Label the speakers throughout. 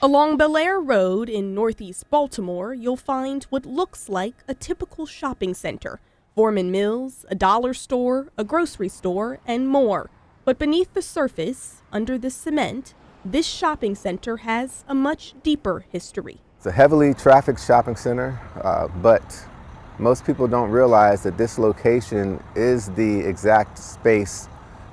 Speaker 1: Along Bellaire Road in northeast Baltimore, you'll find what looks like a typical shopping center. Foreman Mills, a dollar store, a grocery store, and more. But beneath the surface, under the cement, this shopping center has a much deeper history.
Speaker 2: It's a heavily trafficked shopping center, but most people don't realize that this location is the exact space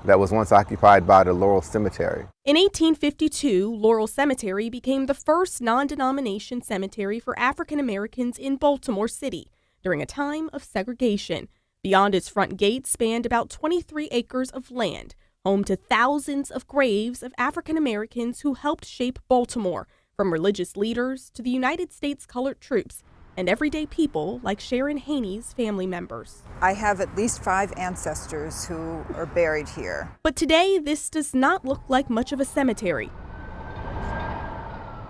Speaker 2: that was once occupied by the Laurel Cemetery.
Speaker 1: In 1852, Laurel Cemetery became the first non-denomination cemetery for African Americans in Baltimore City during a time of segregation. Beyond its front gate spanned about 23 acres of land, home to thousands of graves of African Americans who helped shape Baltimore, from religious leaders to the United States Colored Troops and everyday people like Sharon Haney's family members.
Speaker 3: I have at least 5 ancestors who are buried here.
Speaker 1: But today, this does not look like much of a cemetery.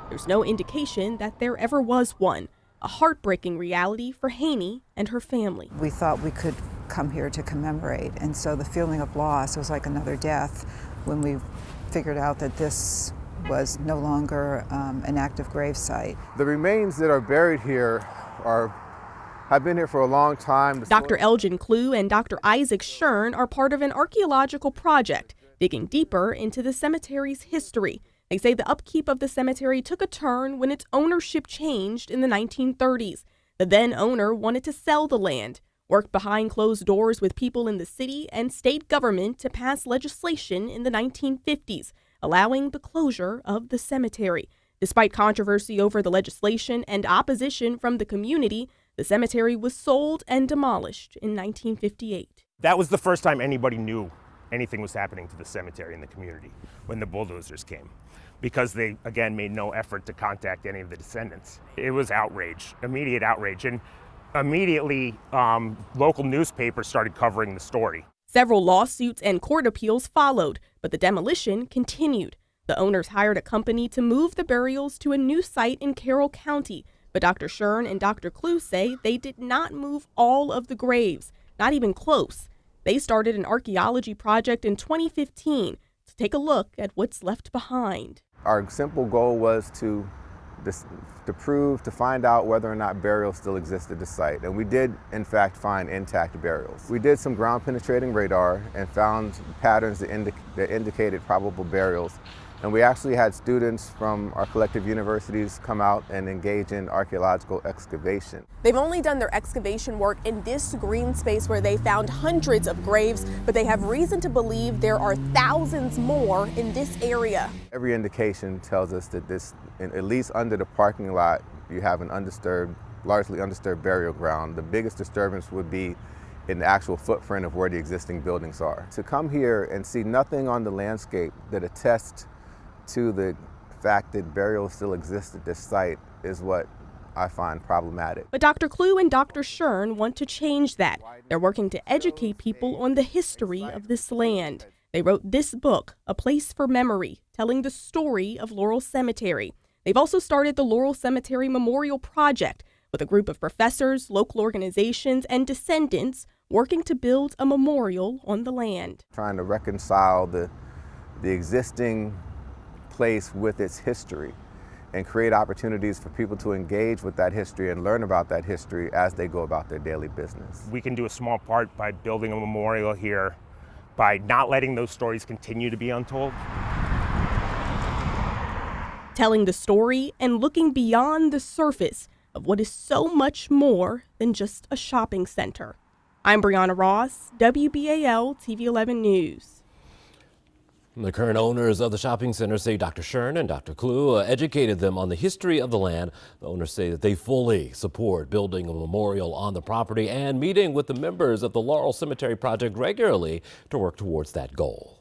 Speaker 1: There's no indication that there ever was one, a heartbreaking reality for Haney and her family.
Speaker 3: We thought we could come here to commemorate, and so the feeling of loss was like another death when we figured out that this was no longer an active grave site.
Speaker 2: The remains that are buried here have been here for a long time.
Speaker 1: Dr. Elgin Clue and Dr. Isaac Shern are part of an archaeological project digging deeper into the cemetery's history. They say the upkeep of the cemetery took a turn when its ownership changed in the 1930s. The then owner wanted to sell the land, worked behind closed doors with people in the city and state government to pass legislation in the 1950s, allowing the closure of the cemetery. Despite controversy over the legislation and opposition from the community, the cemetery was sold and demolished in 1958.
Speaker 4: That was the first time anybody knew anything was happening to the cemetery in the community, when the bulldozers came, because they, again, made no effort to contact any of the descendants. It was outrage, immediate outrage, and immediately local newspapers started covering the story.
Speaker 1: Several lawsuits and court appeals followed, but the demolition continued. The owners hired a company to move the burials to a new site in Carroll County, but Dr. Shern and Dr. Clue say they did not move all of the graves, not even close. They started an archaeology project in 2015 to take a look at what's left behind.
Speaker 2: Our simple goal was to find out whether or not burials still exist at the site. And we did, in fact, find intact burials. We did some ground penetrating radar and found patterns that indicated probable burials. And we actually had students from our collective universities come out and engage in archaeological excavation.
Speaker 1: They've only done their excavation work in this green space where they found hundreds of graves, but they have reason to believe there are thousands more in this area.
Speaker 2: Every indication tells us that at least under the parking lot, you have an largely undisturbed burial ground. The biggest disturbance would be in the actual footprint of where the existing buildings are. To come here and see nothing on the landscape that attests to the fact that burials still exist at this site is what I find problematic.
Speaker 1: But Dr. Clue and Dr. Shern want to change that. They're working to educate people on the history of this land. They wrote this book, A Place for Memory, telling the story of Laurel Cemetery. They've also started the Laurel Cemetery Memorial Project with a group of professors, local organizations, and descendants working to build a memorial on the land.
Speaker 2: Trying to reconcile the existing place with its history and create opportunities for people to engage with that history and learn about that history as they go about their daily business.
Speaker 4: We can do a small part by building a memorial here, by not letting those stories continue to be untold.
Speaker 1: Telling the story and looking beyond the surface of what is so much more than just a shopping center. I'm Brianna Ross, WBAL TV 11 News.
Speaker 5: The current owners of the shopping center say Dr. Shern and Dr. Clue educated them on the history of the land. The owners say that they fully support building a memorial on the property and meeting with the members of the Laurel Cemetery Project regularly to work towards that goal.